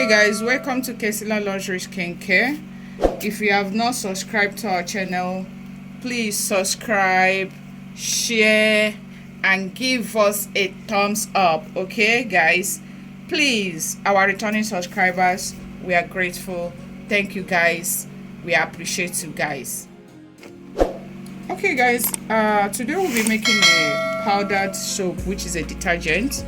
Guys, welcome to Keciler Luxury Skincare. If you have not subscribed to our channel, please subscribe, share and give us a thumbs up. Okay guys, please, our returning subscribers, we are grateful. Thank you guys, we appreciate you guys. Okay guys, today we'll be making a powdered soap, which is a detergent,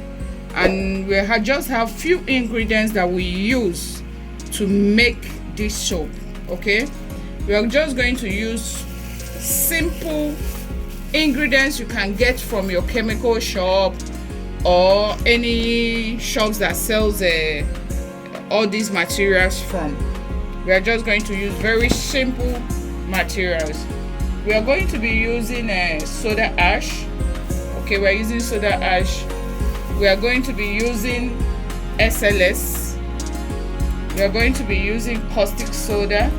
and we just have few ingredients that we use to make this soap. Okay, we are just going to use simple ingredients you can get from your chemical shop or any shops that sells all these materials from. We are just going to use very simple materials. We are going to be using soda ash. Okay, we are using soda ash. We are going to be using SLS. We are going to be using caustic soda.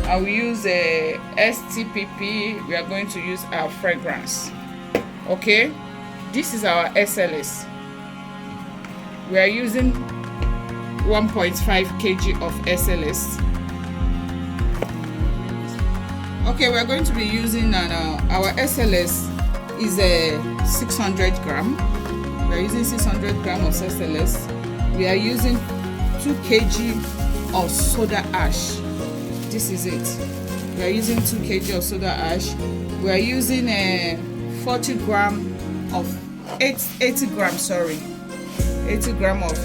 I will use a STPP. We are going to use our fragrance. Okay, this is our SLS. We are using 1.5 kg of SLS. Okay, we are going to be using our SLS is a 600 gram. We are using 600 gram of SLS. We are using 2 kg of soda ash. This is it. We are using 2 kg of soda ash. We are using 40 gram of 80 gram, sorry, 80 gram of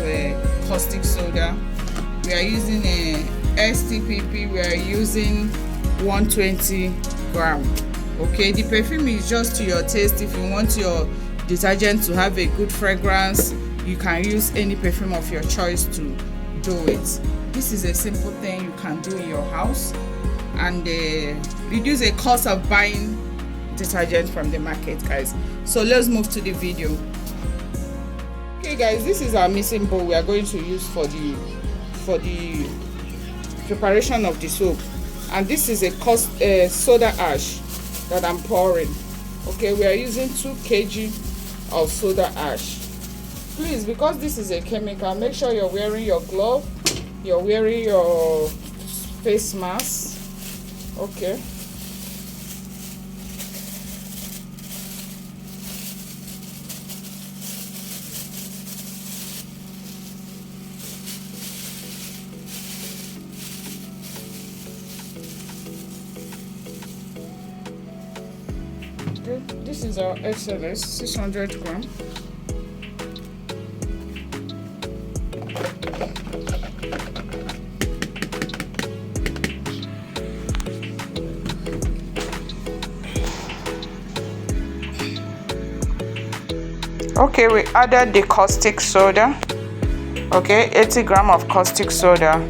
caustic soda. We are using STPP. We are using 120 gram. Okay, the perfume is just to your taste. If you want your detergent to have a good fragrance, you can use any perfume of your choice to do it. This is a simple thing you can do in your house and reduce the cost of buying detergent from the market, guys. So let's move to the video. Okay guys, this is our mixing bowl we are going to use for the preparation of the soap, and this is a soda ash that I'm pouring. Okay, we are using 2 kg of soda ash. Please, because this is a chemical, make sure you're wearing your glove, you're wearing your face mask. Okay, this is our SLS 600 gram. Okay, we added the caustic soda. Okay, 80 gram of caustic soda,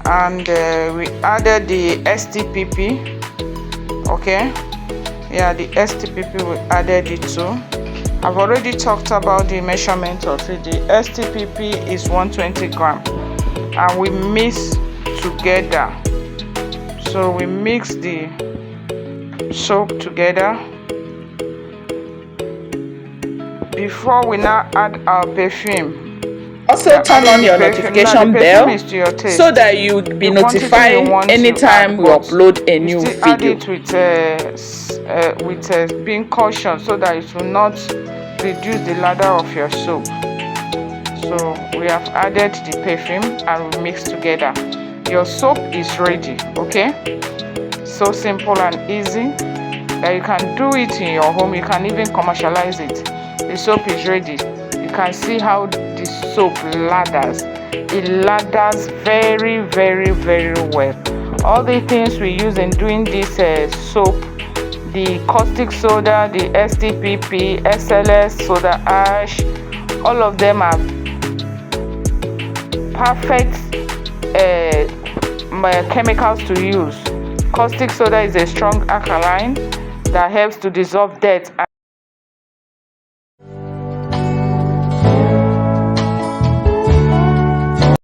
and we added the STPP. Okay, yeah, the STPP, we added it too. I've already talked about the measurement of it. The STPP is 120 gram, and we mix together. So we mix the soap together before we now add our perfume. Also turn on your notification bell so that you will be notified anytime we upload a new video. Add it with being cautious so that it will not reduce the lather of your soap. So we have added the perfume and we mix together. Your soap is ready. Okay, so simple and easy that you can do it in your home. You can even commercialize it. The soap is ready. You can see how the soap lathers. It lathers very, very, very well. All the things we use in doing this soap, the caustic soda, the STPP, SLS, soda ash, all of them are perfect chemicals to use. Caustic soda is a strong alkaline that helps to dissolve dirt